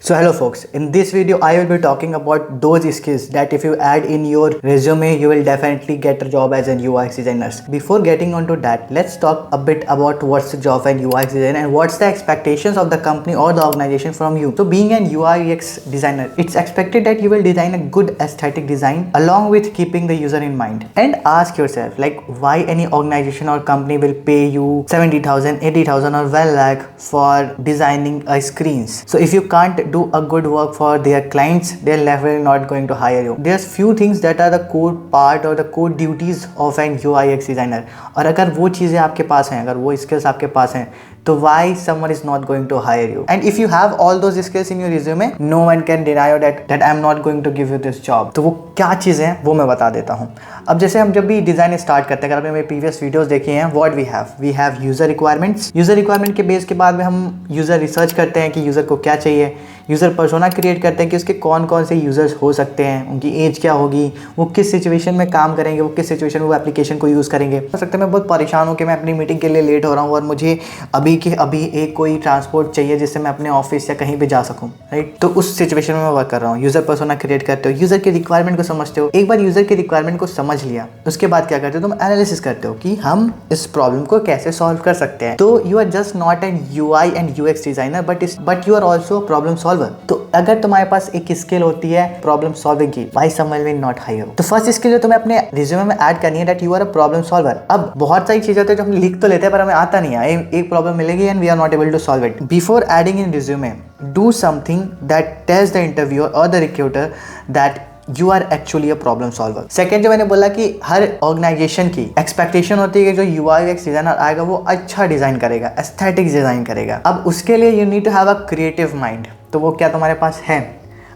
So hello folks, in this video I will be talking about those skills that if you add in your resume you will definitely get a job as an UX designer. Before getting onto that, let's talk a bit about what's the job of an UX designer and what's the expectations of the company or the organization from you. So being an UI UX designer, it's expected that you will design a good aesthetic design along with keeping the user in mind. And ask yourself like why any organization or company will pay you 70,000, 80,000 or 1 lakh for designing a screens. So if you can't do a good work for their clients, they're definitely not going to hire you. There's few things that are the core part or the core duties of an UI UX designer. और अगर वो चीज़ें आपके पास हैं, अगर वो skills आपके पास हैं, तो why someone is not going to hire you? And if you have all those skills in your resume, no one can deny you that I'm not going to give you this job. तो वो क्या चीज़ें हैं वो मैं बता देता हूँ. अब जैसे हम जब भी डिज़ाइन स्टार्ट करते हैं, अगर आपने मेरे प्रीवियस वीडियोस देखे हैं, what we have user requirements. User requirement के बेस के बाद में हम यूज़र रिसर्च करते हैं कि यूज़र को क्या चाहिए. यूज़र पर्सोना क्रिएट करते हैं कि उसके कौन कौन से यूज़र्स हो सकते हैं, उनकी एज क्या होगी, वो किस सिचुएशन में काम करेंगे, वो किस सिचुएशन में वो एप्लीकेशन को यूज़ करेंगे. हो सकता है मैं बहुत परेशान हूँ कि मैं अपनी मीटिंग के लिए लेट हो रहा हूँ और मुझे अभी के अभी एक कोई ट्रांसपोर्ट चाहिए जिससे मैं अपने ऑफिस या कहीं पे जा सकूँ, राइट. तो उस सिचुएशन में मैं वर्क कर रहा हूँ. यूज़र पर्सोना क्रिएट करते हो, यूज़र के रिक्वायरमेंट को समझते हो. एक बार यूज़र के रिक्वायरमेंट को समझ लिया, उसके बाद क्या करते हो, तुम एनालिसिस करते हो कि हम इस प्रॉब्लम को कैसे सॉल्व कर सकते हैं. तो you are just not an UI and UX designer but you are also problem solver. तो अगर तुम्हारे पास एक स्किल होती है प्रॉब्लम सॉल्विंग की, why someone will not hire you. तो फर्स्ट स्किल जो तुम्हें अपने रिज्यूमे में ऐड करनी है that you are a problem solver. अब बहुत सारी चीजें होती है जो हम लिख तो लेते हैं पर हमें आता नहीं है. एक प्रॉब्लम मिलेगी and we are not able to solve it. Before adding in resume, do something that tells the interviewer और the recruiter that you are actually a problem solver. Second, जो मैंने बोला कि हर ऑर्गेनाइजेशन की एक्सपेक्टेशन होती है कि जो UI UX डिजाइनर आएगा वो अच्छा डिजाइन करेगा, एस्थेटिक डिजाइन करेगा. अब उसके लिए you need to have a creative mind. तो वो क्या तुम्हारे पास है?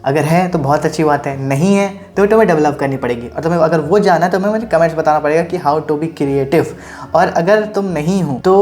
अगर है तो बहुत अच्छी बात है, नहीं है तो तुम्हें डेवलप करनी पड़ेगी. और तुम्हें अगर वो जाना है तो मुझे कमेंट्स बताना पड़ेगा कि हाउ टू बी क्रिएटिव. और अगर तुम नहीं हो तो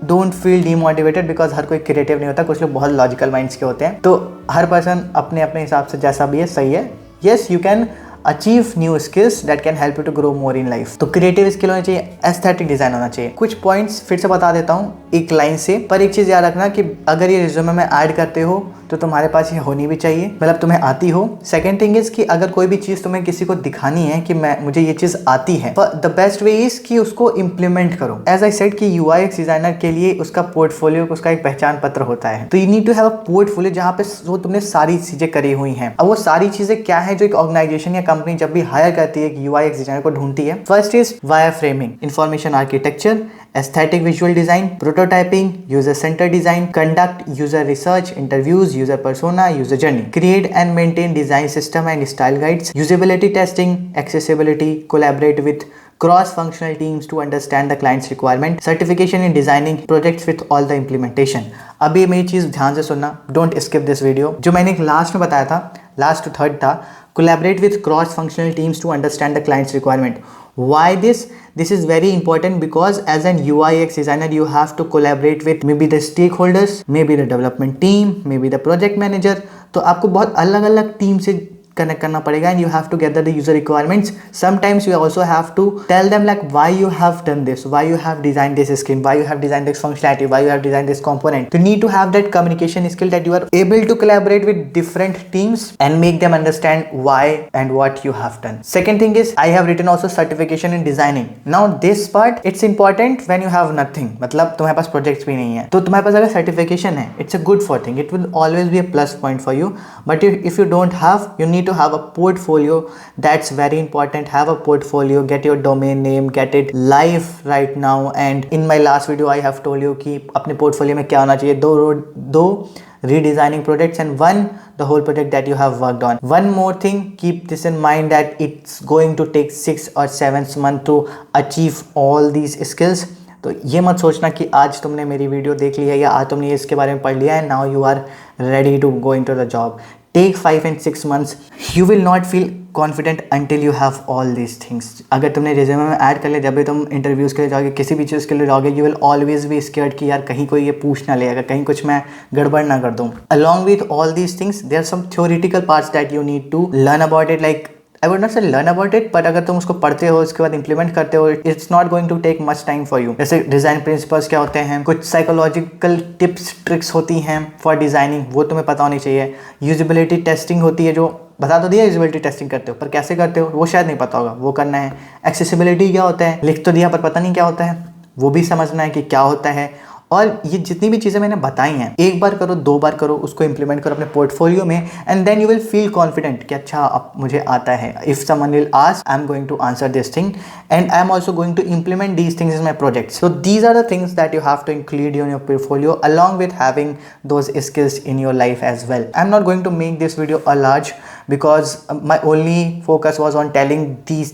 डोंट फील डीमोटिवेटेड बिकॉज हर कोई क्रिएटिव नहीं होता. कुछ लोग बहुत लॉजिकल माइंड्स के होते हैं. तो हर पर्सन अपने अपने हिसाब से जैसा भी है सही है. Yes, you can achieve new skills that can help you to grow more in life. तो क्रिएटिव स्किल होनी चाहिए, एस्थेटिक डिजाइन होना चाहिए. कुछ पॉइंट्स फिर से बता देता हूँ एक लाइन से, पर एक चीज़ याद रखना कि अगर ये रिज्यूमे में ऐड करते हो तो तुम्हारे पास ये होनी भी चाहिए, मतलब तुम्हें आती हो. सेकंड थिंग इज कि अगर कोई भी चीज़ तुम्हें किसी को दिखानी है कि मुझे ये चीज़ आती है, द बेस्ट वे इज कि उसको इम्प्लीमेंट करो. एज आई सेड कि UI UX डिजाइनर के लिए उसका पोर्टफोलियो, उसका एक पहचान पत्र होता है. तो you need to have a portfolio जहाँ पे वो तुमने सारी चीज़ें करी हुई हैं. अब वो सारी चीज़ें क्या है जो एक ऑर्गेनाइजेशन या कंपनी जब भी हायर करती है एक UI UX डिजाइनर को ढूंढती है. First is wire framing, information architecture, aesthetic visual design, prototyping, user centered design, conduct user research, interviews, user persona, user journey, create and maintain design system and style guides, usability testing, accessibility, collaborate with cross-functional teams to understand the client's requirement, certification in designing projects with all the implementation. अब ये मेरी चीज़ ध्यान से सुनना, don't skip this video. जो मैंने last में बताया था, लास्ट टू थर्ड था, collaborate with cross-functional teams to understand the client's requirement. Why this? This is very important because as an UI UX designer you have to collaborate with maybe the stakeholders, maybe the development team, maybe the project manager. तो आपको बहुत अलग अलग team से connect करना पड़ेगा and you have to gather the user requirements. Sometimes you also have to tell them like why you have done this, why you have design this screen, why you have design this functionality, why you have design this component. You need to have that communication skill that you are able to collaborate with different teams and make them understand why and what you have done. Second thing is I have written also certification in designing. Now this part it's important when you have nothing, मतलब तुम्हारे पास projects भी नहीं है. तो तुम्हारे पास अगर certification है it's a good for thing, it will always be a plus point for you. But if you don't have, you need to have a portfolio. That's very important. Have a portfolio, get your domain name, get it live right now. And in my last video I have told you कि अपने portfolio में क्या होना चाहिए. दो redesigning projects and one the whole project that you have worked on. One more thing, keep this in mind that it's going to take 6 or 7 months to achieve all these skills. तो ये मत सोचना कि आज तुमने मेरी video देख ली है या आज तुमने इसके बारे में पढ़ लिया है, now you are ready to go into the job. Take 5 and 6 months. You will not feel confident until you have all these things. अगर तुमने रिज्यूमे में ऐड कर लिया, जब भी तुम इंटरव्यूज़ के लिए जाओगे, किसी भी चीज़ के लिए जाओगे, you will always be scared कि यार कहीं कोई ये पूछ ना ले, अगर कहीं कुछ मैं गड़बड़ ना कर दूँ. Along with all these things, there are some theoretical parts that you need to learn about it. Like I would not से लर्न अबाउट इट, बट अगर तुम उसको पढ़ते हो उसके बाद इंप्लीमेंट करते हो, it's not going to take much time for you. जैसे डिजाइन प्रिंसिपल्स क्या होते हैं, कुछ साइकोलॉजिकल टिप्स ट्रिक्स होती हैं फॉर डिजाइनिंग, वो तुम्हें पता होनी चाहिए। यूजिबिलिटी टेस्टिंग होती है, जो बता तो दिया यूजिबिलिटी टेस्टिंग करते हो, पर कैसे करते हो वो शायद नहीं पता होगा, वो करना है। एक्सेसिबिलिटी क्या होता है, लिख तो दिया पर पता नहीं क्या होता है, वो भी समझना है कि क्या होता है। और ये जितनी भी चीज़ें मैंने बताई हैं, एक बार करो, 2 बार करो, उसको इंप्लीमेंट करो अपने पोर्टफोलियो में, and then you will feel confident कि अच्छा अब मुझे आता है। If someone will ask, I am going to answer this thing and I am also going to implement these things in my projects. So these are the things that you have to include in your portfolio along with having those skills in your life as well. I'm not going to make this video a large because my only focus was on telling these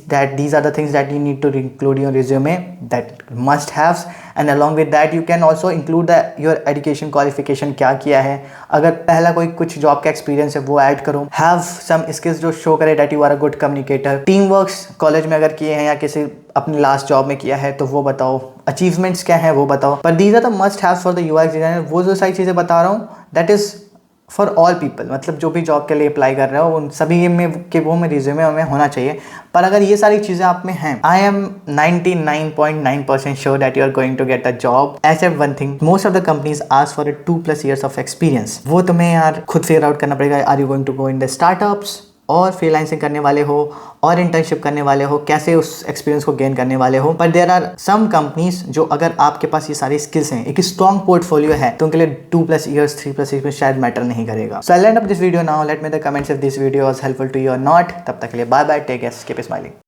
are the things that you need to include in your resume, that must haves, and along with that you can also include your education qualification, क्या किया है। अगर पहला कोई कुछ job का experience है वो ऐड करो। हैव सम स्किल्स जो शो करे that you are a good communicator. Team works college में अगर किए हैं या किसी अपने लास्ट जॉब में किया है तो वो बताओ। अचीवमेंट्स क्या है वो बताओ। पर these are the must haves for the UX designer. वो जो सारी चीज़ें बता रहा हूँ that is for all people, मतलब जो भी जॉब के लिए अप्लाई कर रहे हो उन सभी में के वो में रिज्यूमे में होना चाहिए। पर अगर ये सारी चीज़ें आप में हैं, I am 99.9% sure that you are going to get a job. ऐसे one thing, most of the companies ask for 2+ years of experience. वो तुम्हें यार खुद फिगर आउट करना पड़ेगा। Are you going to go in the startups, और freelancing करने वाले हो, और इंटर्नशिप करने वाले हो, कैसे उस एक्सपीरियंस को गेन करने वाले हो। पर देयर आर सम कंपनीज जो अगर आपके पास ये सारी स्किल्स हैं, एक स्ट्रॉन्ग पोर्टफोलियो है, तो उनके लिए 2+ years 3+ years में शायद मैटर नहीं करेगा। So I end up this video now. Let me the comments if this video was helpful to you और नॉट। तब तक के लिए bye bye, take care, keep smiling.